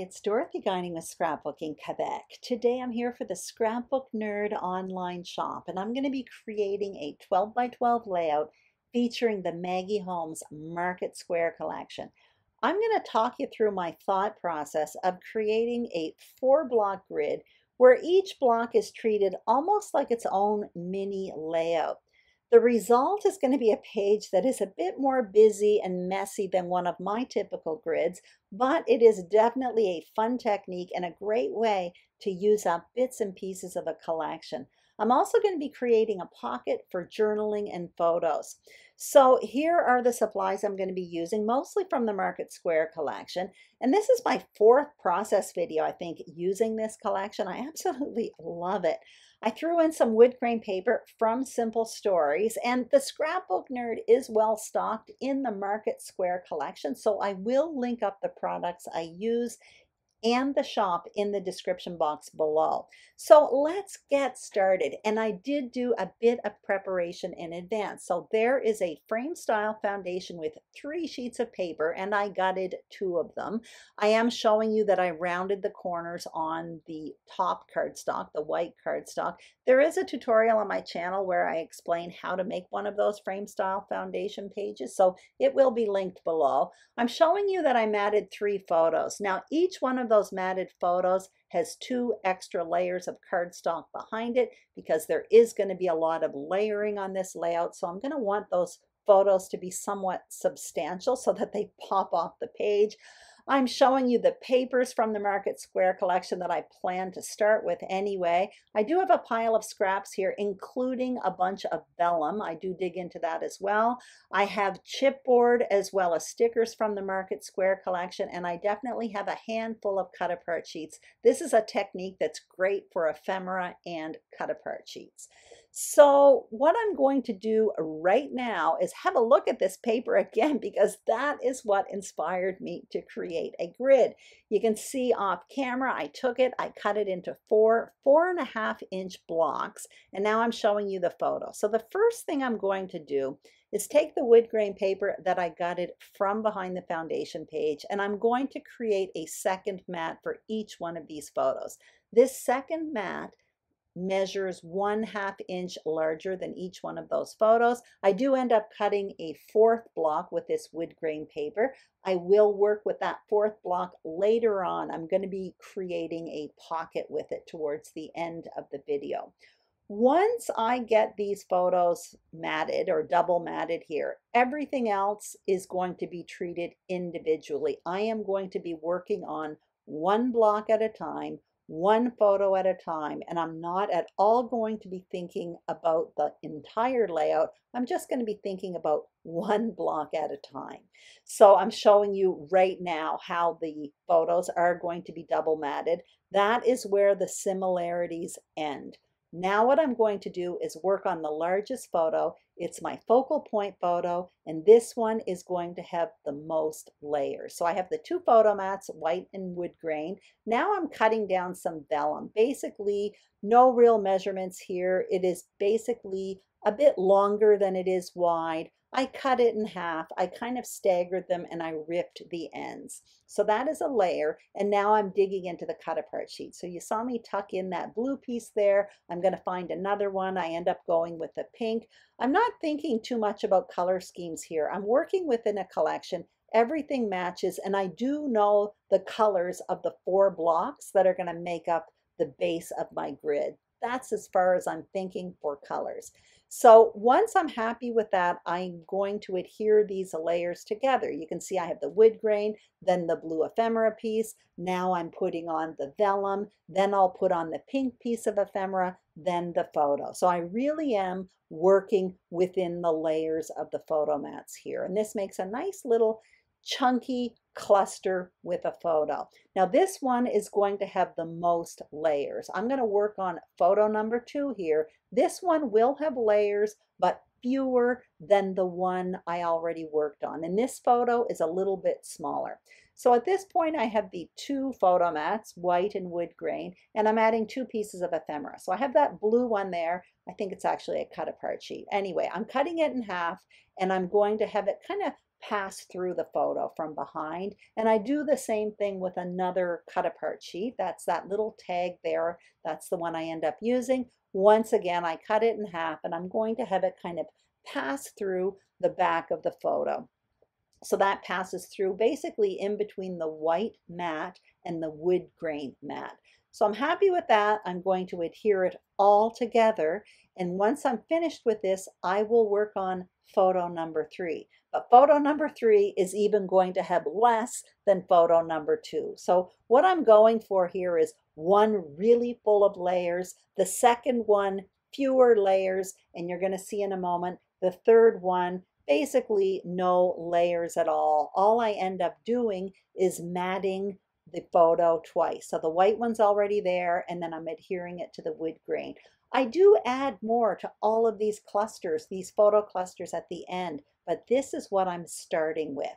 it's Dorothy Guining with Scrapbooking Quebec. Today I'm here for the Scrapbook Nerd online shop, and I'm going to be creating a 12 by 12 layout featuring the Maggie Holmes Market Square collection. I'm going to talk you through my thought process of creating a 4-block grid where each block is treated almost like its own mini layout. The result is going to be a page that is a bit more busy and messy than one of my typical grids, but it is definitely a fun technique and a great way to use up bits and pieces of a collection. I'm also going to be creating a pocket for journaling and photos. So here are the supplies I'm going to be using, mostly from the Market Square collection. And this is my 4th process video, I think, using this collection. I absolutely love it. I threw in some wood grain paper from Simple Stories, and the Scrapbook Nerd is well stocked in the Market Square collection, so I will link up the products I use and the shop in the description box below. So let's get started. And I did do a bit of preparation in advance. So there is a frame style foundation with 3 sheets of paper, and I gutted 2 of them. I am showing you that I rounded the corners on the top cardstock, the white cardstock. There is a tutorial on my channel where I explain how to make one of those frame style foundation pages, so it will be linked below. I'm showing you that I matted 3 photos. Now each one of those matted photos has 2 extra layers of cardstock behind it because there is going to be a lot of layering on this layout, so I'm going to want those photos to be somewhat substantial so that they pop off the page. I'm showing you the papers from the Market Square collection that I plan to start with anyway. I do have a pile of scraps here, including a bunch of vellum. I do dig into that as well. I have chipboard as well as stickers from the Market Square collection, and I definitely have a handful of cut-apart sheets. This is a technique that's great for ephemera and cut-apart sheets. So what I'm going to do right now is have a look at this paper again, because that is what inspired me to create a grid. You can see off camera, I took it, I cut it into 4.5-inch blocks, and now I'm showing you the photo. So the first thing I'm going to do is take the wood grain paper that I gutted from behind the foundation page, and I'm going to create a second mat for each one of these photos. This second mat measures 1/2 inch larger than each one of those photos. I do end up cutting a 4th block with this wood grain paper. I will work with that 4th block later on. I'm going to be creating a pocket with it towards the end of the video. Once I get these photos matted or double matted here, everything else is going to be treated individually. I am going to be working on 1 block at a time, 1 photo at a time, and I'm not at all going to be thinking about the entire layout. I'm just going to be thinking about 1 block at a time. So I'm showing you right now how the photos are going to be double matted. That is where the similarities end. Now what I'm going to do is work on the largest photo. It's my focal point photo, and this one is going to have the most layers. So I have the 2 photo mats, white and wood grain. Now I'm cutting down some vellum. Basically, no real measurements here. It is basically a bit longer than it is wide. I cut it in half. I kind of staggered them and I ripped the ends. So that is a layer, and now I'm digging into the cut apart sheet. So you saw me tuck in that blue piece there. I'm going to find another one. I end up going with the pink. I'm not thinking too much about color schemes here. I'm working within a collection. Everything matches, and I do know the colors of the 4 blocks that are going to make up the base of my grid. That's as far as I'm thinking for colors. So once I'm happy with that, I'm going to adhere these layers together. You can see I have the wood grain, then the blue ephemera piece. Now I'm putting on the vellum, then I'll put on the pink piece of ephemera, then the photo. So I really am working within the layers of the photo mats here. And this makes a nice little chunky cluster with a photo. Now this one is going to have the most layers. I'm going to work on photo number 2 here. This one will have layers, but fewer than the one I already worked on. And this photo is a little bit smaller. So at this point I have the 2 photo mats, white and wood grain, and I'm adding 2 pieces of ephemera. So I have that blue one there. I think it's actually a cut apart sheet. Anyway, I'm cutting it in half, and I'm going to have it kind of pass through the photo from behind. And I do the same thing with another cut apart sheet. That's that little tag there. That's the one I end up using. Once again, I cut it in half and I'm going to have it kind of pass through the back of the photo. So that passes through basically in between the white mat and the wood grain mat. So I'm happy with that. I'm going to adhere it all together. And once I'm finished with this, I will work on photo number 3. But photo number 3 is even going to have less than photo number 2. So what I'm going for here is one really full of layers, the second one fewer layers, and you're going to see in a moment the third one basically no layers at all. All I end up doing is matting the photo twice. So the white one's already there, and then I'm adhering it to the wood grain. I do add more to all of these clusters, these photo clusters at the end, but this is what I'm starting with.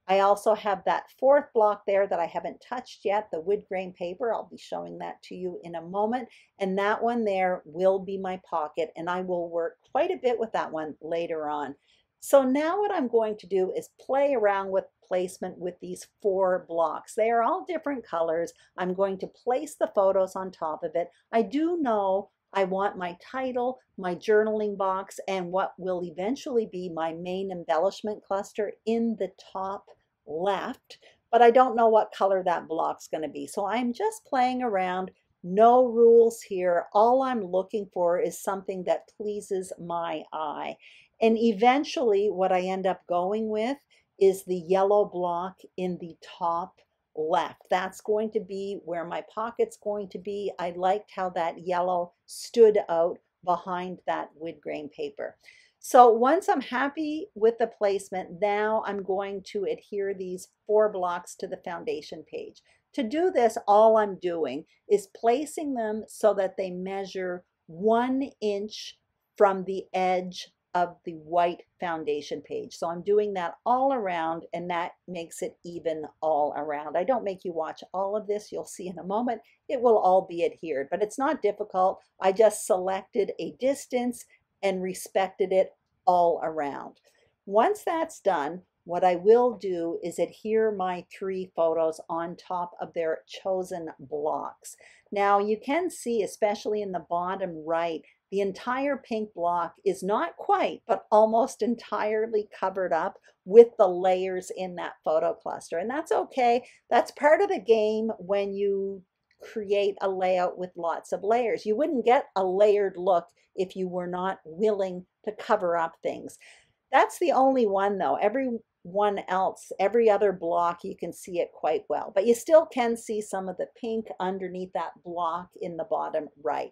I also have that fourth block there that I haven't touched yet, the wood grain paper. I'll be showing that to you in a moment. And that one there will be my pocket, and I will work quite a bit with that one later on. So now what I'm going to do is play around with placement with these 4 blocks. They are all different colors. I'm going to place the photos on top of it. I do know I want my title, my journaling box, and what will eventually be my main embellishment cluster in the top left, but I don't know what color that block's going to be. So I'm just playing around. No rules here. All I'm looking for is something that pleases my eye. And eventually what I end up going with is the yellow block in the top left. That's going to be where my pocket's going to be. I liked how that yellow stood out behind that wood grain paper. So once I'm happy with the placement, now I'm going to adhere these 4 blocks to the foundation page. To do this, all I'm doing is placing them so that they measure 1 inch from the edge of the white foundation page. So I'm doing that all around, and that makes it even all around. I don't make you watch all of this. You'll see in a moment. It will all be adhered, but it's not difficult. I just selected a distance and respected it all around. Once that's done, what I will do is adhere my 3 photos on top of their chosen blocks. Now you can see, especially in the bottom right, the entire pink block is not quite, but almost entirely covered up with the layers in that photo cluster. And that's okay. That's part of the game when you create a layout with lots of layers. You wouldn't get a layered look if you were not willing to cover up things. That's the only one though. Everyone else, every other block, you can see it quite well, but you still can see some of the pink underneath that block in the bottom right.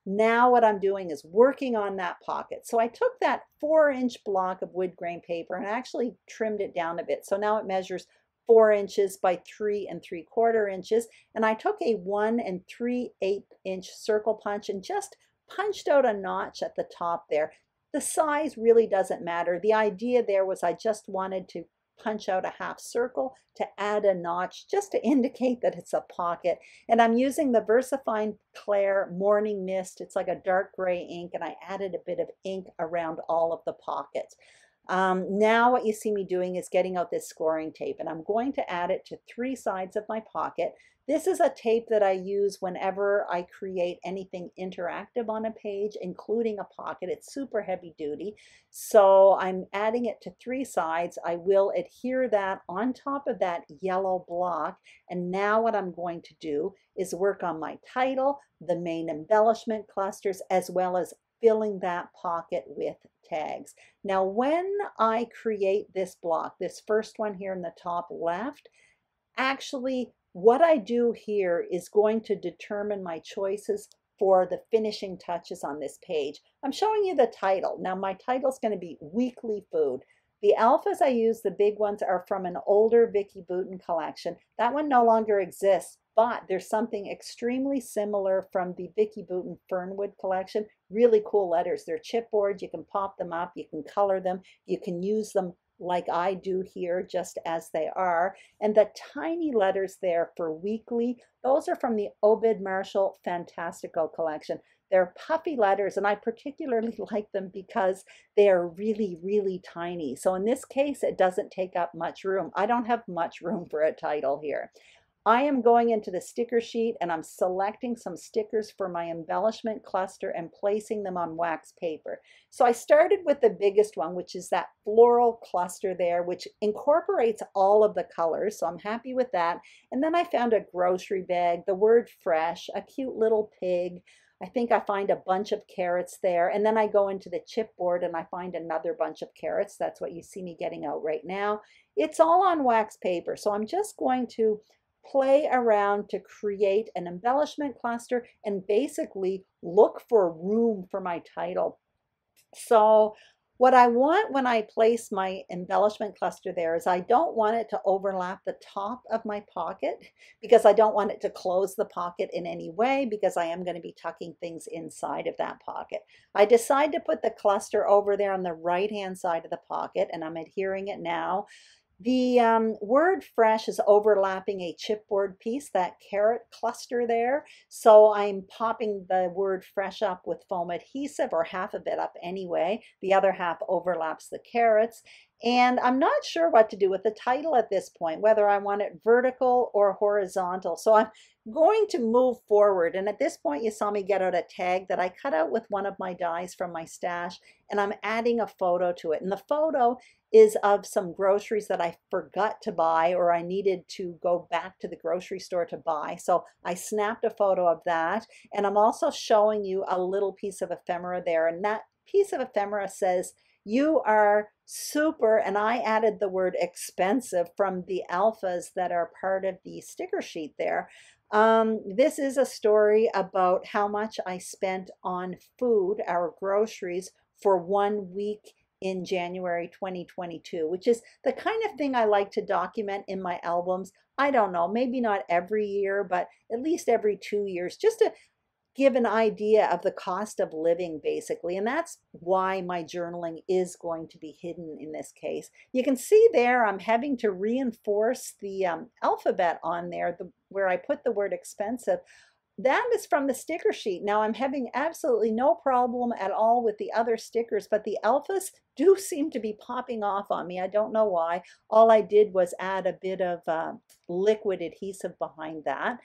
Now what I'm doing is working on that pocket. So I took that 4-inch block of wood grain paper and actually trimmed it down a bit. So now it measures 4 inches by 3 3/4 inches. And I took a 1 3/8 inch circle punch and just punched out a notch at the top there. The size really doesn't matter. The idea there was I just wanted to punch out a half circle to add a notch just to indicate that it's a pocket. And I'm using the VersaFine Clair Morning Mist. It's like a dark gray ink, and I added a bit of ink around all of the pockets. Now what you see me doing is getting out this scoring tape, and I'm going to add it to 3 sides of my pocket. This is a tape that I use whenever I create anything interactive on a page, including a pocket. It's super heavy duty. So I'm adding it to 3 sides. I will adhere that on top of that yellow block. And now what I'm going to do is work on my title, the main embellishment clusters, as well as filling that pocket with tags. Now, when I create this block, this first one here in the top left, actually what I do here is going to determine my choices for the finishing touches on this page. I'm showing you the title. Now my title is going to be Weekly Food. The alphas I use, the big ones, are from an older Vicki Boutin collection. That one no longer exists, but there's something extremely similar from the Vicki Boutin Fernwood collection. Really cool letters. They're chipboard. You can pop them up. You can color them. You can use them like I do here, just as they are. And the tiny letters there for weekly, those are from the Obed Marshall Fantastico collection. They're puffy letters, and I particularly like them because they are really, really tiny. So in this case, it doesn't take up much room. I don't have much room for a title here. I am going into the sticker sheet and I'm selecting some stickers for my embellishment cluster and placing them on wax paper. So I started with the biggest one, which is that floral cluster there, which incorporates all of the colors. So I'm happy with that. And then I found a grocery bag, the word fresh, a cute little pig. I think I find a bunch of carrots there. And then I go into the chipboard and I find another bunch of carrots. That's what you see me getting out right now. It's all on wax paper. So I'm just going to play around to create an embellishment cluster and basically look for room for my title. So what I want when I place my embellishment cluster there is I don't want it to overlap the top of my pocket because I don't want it to close the pocket in any way because I am going to be tucking things inside of that pocket. I decide to put the cluster over there on the right-hand side of the pocket, and I'm adhering it now. The word fresh is overlapping a chipboard piece, that carrot cluster there. So I'm popping the word fresh up with foam adhesive, or half of it up anyway. The other half overlaps the carrots. And I'm not sure what to do with the title at this point, whether I want it vertical or horizontal. So I'm going to move forward. And at this point, you saw me get out a tag that I cut out with one of my dies from my stash, and I'm adding a photo to it. And the photo is of some groceries that I forgot to buy, or I needed to go back to the grocery store to buy. So I snapped a photo of that. And I'm also showing you a little piece of ephemera there. And that piece of ephemera says, "You are super," and I added the word expensive from the alphas that are part of the sticker sheet there. This is a story about how much I spent on food, our groceries, for 1 week in January 2022, which is the kind of thing I like to document in my albums. I don't know, maybe not every year, but at least every 2 years, just to give an idea of the cost of living, basically. And that's why my journaling is going to be hidden in this case. You can see there I'm having to reinforce the alphabet on there, where I put the word expensive. That is from the sticker sheet. Now I'm having absolutely no problem at all with the other stickers, but the alphas do seem to be popping off on me. I don't know why. All I did was add a bit of liquid adhesive behind that.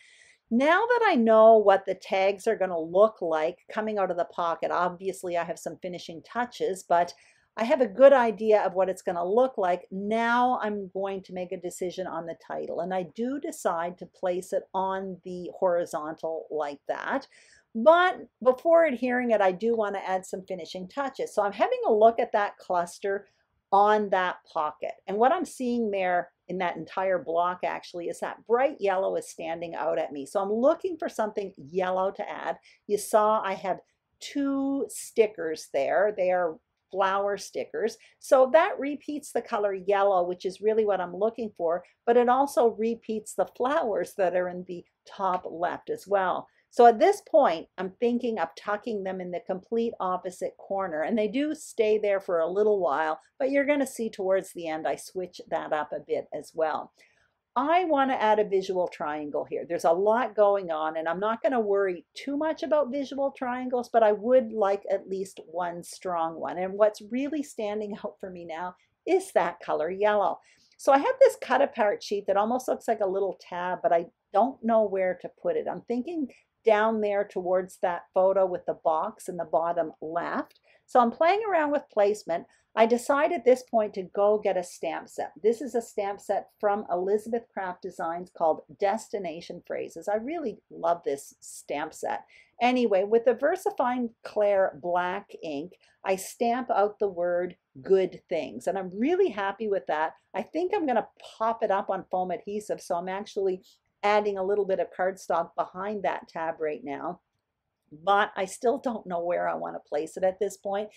Now that I know what the tags are going to look like coming out of the pocket, obviously I have some finishing touches, but I have a good idea of what it's going to look like. Now I'm going to make a decision on the title, and I do decide to place it on the horizontal like that. But before adhering it, I do want to add some finishing touches. So I'm having a look at that cluster on that pocket. And what I'm seeing there in that entire block actually is that bright yellow is standing out at me. So I'm looking for something yellow to add. You saw I have 2 stickers there. They are flower stickers. So that repeats the color yellow, which is really what I'm looking for, but it also repeats the flowers that are in the top left as well. So at this point, I'm thinking of tucking them in the complete opposite corner, and they do stay there for a little while, but you're going to see towards the end I switch that up a bit as well. I want to add a visual triangle here. There's a lot going on, and I'm not going to worry too much about visual triangles, but I would like at least one strong one. And what's really standing out for me now is that color yellow. So I have this cut apart sheet that almost looks like a little tab, but I don't know where to put it. I'm thinking down there towards that photo with the box in the bottom left. So I'm playing around with placement. I decide at this point to go get a stamp set. This is a stamp set from Elizabeth Craft Designs called Destination Phrases. I really love this stamp set. Anyway, with the VersaFine Clair black ink, I stamp out the word good things, and I'm really happy with that. I think I'm going to pop it up on foam adhesive, so I'm actually adding a little bit of cardstock behind that tab right now, but I still don't know where I want to place it at this point.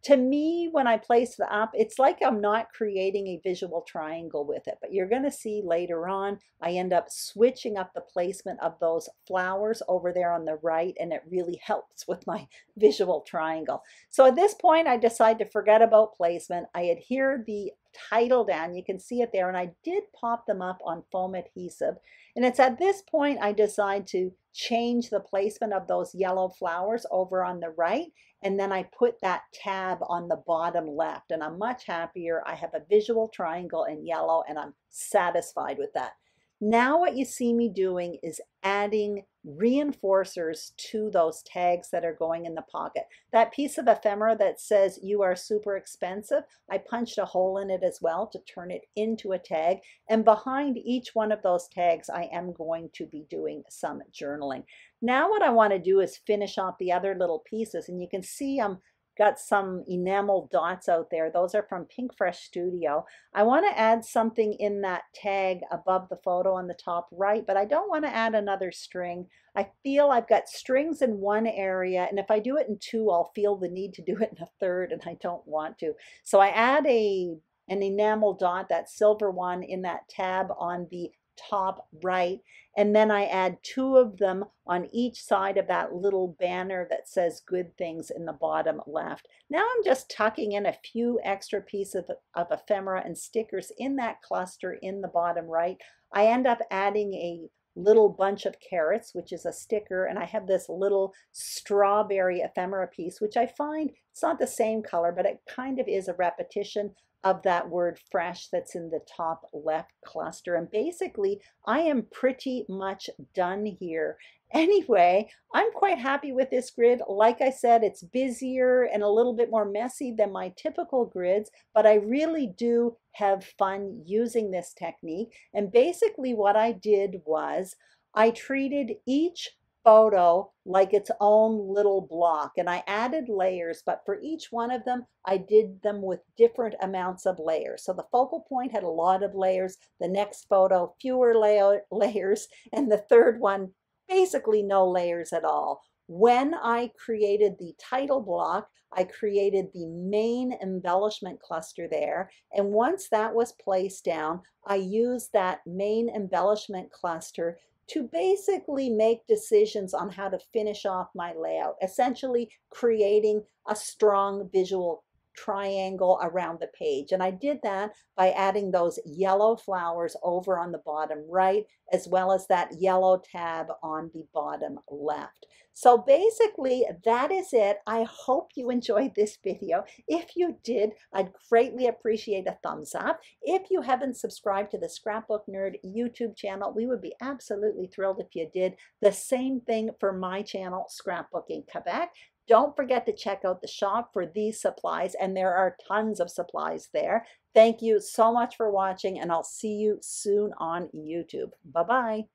To me, when I place it up, it's like I'm not creating a visual triangle with it, but you're going to see later on, I end up switching up the placement of those flowers over there on the right, and it really helps with my visual triangle. So at this point, I decide to forget about placement. I adhere the title down. You can see it there, and I did pop them up on foam adhesive. And it's at this point I decide to change the placement of those yellow flowers over on the right, and then I put that tab on the bottom left, and I'm much happier. I have a visual triangle in yellow, and I'm satisfied with that. Now what you see me doing is adding reinforcers to those tags that are going in the pocket. That piece of ephemera that says "you are super expensive," I punched a hole in it as well to turn it into a tag. And behind each one of those tags, I am going to be doing some journaling. Now what I want to do is finish off the other little pieces, and you can see I'm got some enamel dots out there. Those are from Pink Fresh Studio. I want to add something in that tag above the photo on the top right, but I don't want to add another string. I feel I've got strings in one area, and if I do it in two, I'll feel the need to do it in a third, and I don't want to. So I add an enamel dot, that silver one, in that tab on the top right, and then I add two of them on each side of that little banner that says "good things" in the bottom left. Now I'm just tucking in a few extra pieces of ephemera and stickers in that cluster in the bottom right. I end up adding a little bunch of carrots, which is a sticker, and I have this little strawberry ephemera piece, which I find it's not the same color, but it kind of is a repetition of that word "fresh" that's in the top left cluster. And basically, I am pretty much done here. Anyway, I'm quite happy with this grid. Like I said, it's busier and a little bit more messy than my typical grids, but I really do have fun using this technique. And basically what I did was I treated each photo like its own little block, and I added layers, but for each one of them I did them with different amounts of layers. So the focal point had a lot of layers, the next photo fewer layers, and the third one basically no layers at all. When I created the title block, I created the main embellishment cluster there, and once that was placed down, I used that main embellishment cluster to basically make decisions on how to finish off my layout, essentially creating a strong visual triangle around the page. And I did that by adding those yellow flowers over on the bottom right, as well as that yellow tab on the bottom left. So basically that is it. I hope you enjoyed this video. If you did, I'd greatly appreciate a thumbs up. If you haven't subscribed to the Scrapbook Nerd YouTube channel, we would be absolutely thrilled if you did. The same thing for my channel, Scrapbooking Quebec. Don't forget to check out the shop for these supplies, and there are tons of supplies there. Thank you so much for watching, and I'll see you soon on YouTube. Bye-bye.